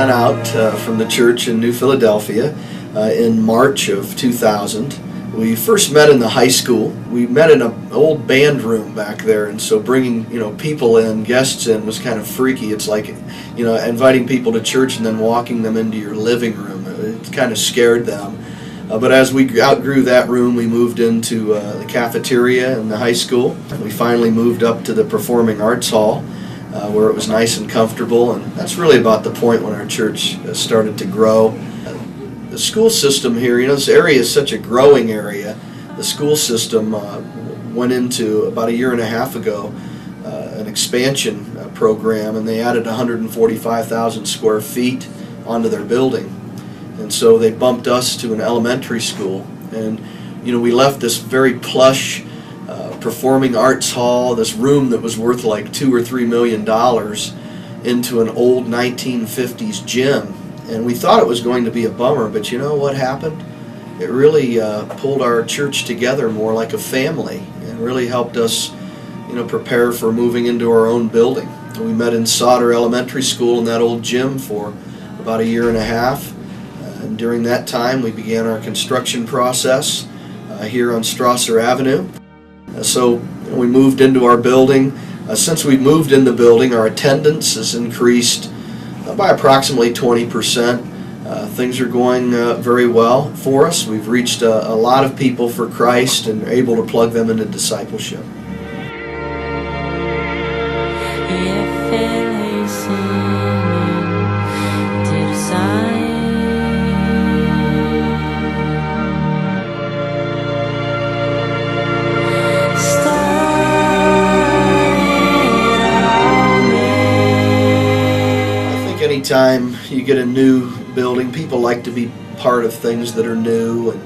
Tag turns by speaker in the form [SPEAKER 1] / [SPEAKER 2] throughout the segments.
[SPEAKER 1] sent out from the church in New Philadelphia in March of 2000. We first met in the high school. We met in an old band room back there, and so bringing people in, guests in, was kind of freaky. It's like inviting people to church and then walking them into your living room. It kind of scared them. But as we outgrew that room, we moved into the cafeteria in the high school. We finally moved up to the Performing Arts Hall, where it was nice and comfortable, and that's really about the point when our church started to grow. The school system here, this area is such a growing area. The school system went into, about a year and a half ago, an expansion program, and they added 145,000 square feet onto their building. And so they bumped us to an elementary school, and we left this very plush performing arts hall, this room that was worth like $2 or $3 million, into an old 1950s gym. And we thought it was going to be a bummer, but you know what happened? It really pulled our church together more like a family, and really helped us prepare for moving into our own building. We met in Sauter Elementary School in that old gym for about a year and a half. And during that time, we began our construction process here on Strasser Avenue. So we moved into our building. Since we moved in the building, our attendance has increased by approximately 20%. Things are going very well for us. We've reached a lot of people for Christ and are able to plug them into discipleship. Anytime you get a new building, people like to be part of things that are new, and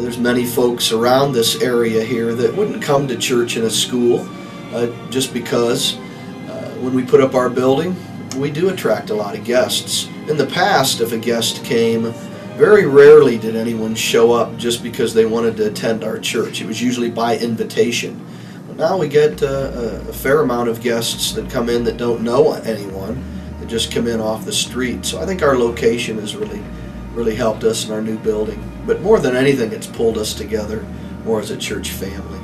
[SPEAKER 1] there's many folks around this area here that wouldn't come to church in a school just because when we put up our building, we do attract a lot of guests. In the past, if a guest came, very rarely did anyone show up just because they wanted to attend our church. It was usually by invitation. But now we get a fair amount of guests that come in that don't know anyone, just come in off the street. So I think our location has really helped us in our new building. But more than anything, it's pulled us together more as a church family.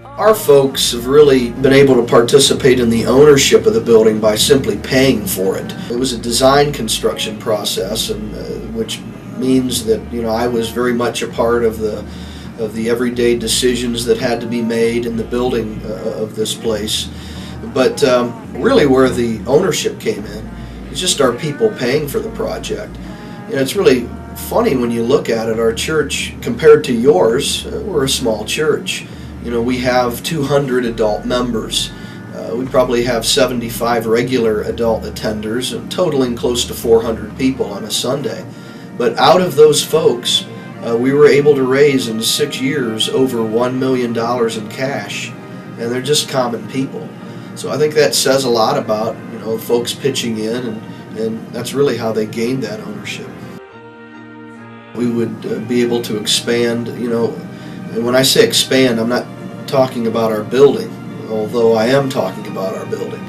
[SPEAKER 1] Our folks have really been able to participate in the ownership of the building by simply paying for it. It was a design construction process, and which means that I was very much a part of the everyday decisions that had to be made in the building of this place. But really where the ownership came in is just our people paying for the project. It's really funny when you look at it. Our church, compared to yours, we're a small church. We have 200 adult members. We probably have 75 regular adult attenders, and totaling close to 400 people on a Sunday. But out of those folks, we were able to raise in 6 years over $1 million in cash, and they're just common people. So I think that says a lot about folks pitching in, and that's really how they gained that ownership. We would be able to expand, and when I say expand, I'm not talking about our building, although I am talking about our building.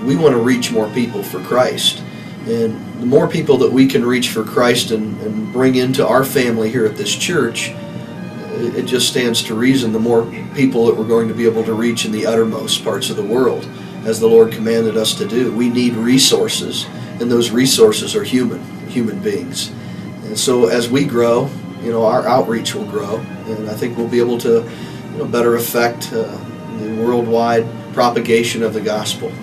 [SPEAKER 1] We want to reach more people for Christ, and the more people that we can reach for Christ and bring into our family here at this church, it just stands to reason the more people that we're going to be able to reach in the uttermost parts of the world, as the Lord commanded us to do. We need resources, and those resources are human beings. And so as we grow, our outreach will grow, and I think we'll be able to better affect the worldwide propagation of the gospel.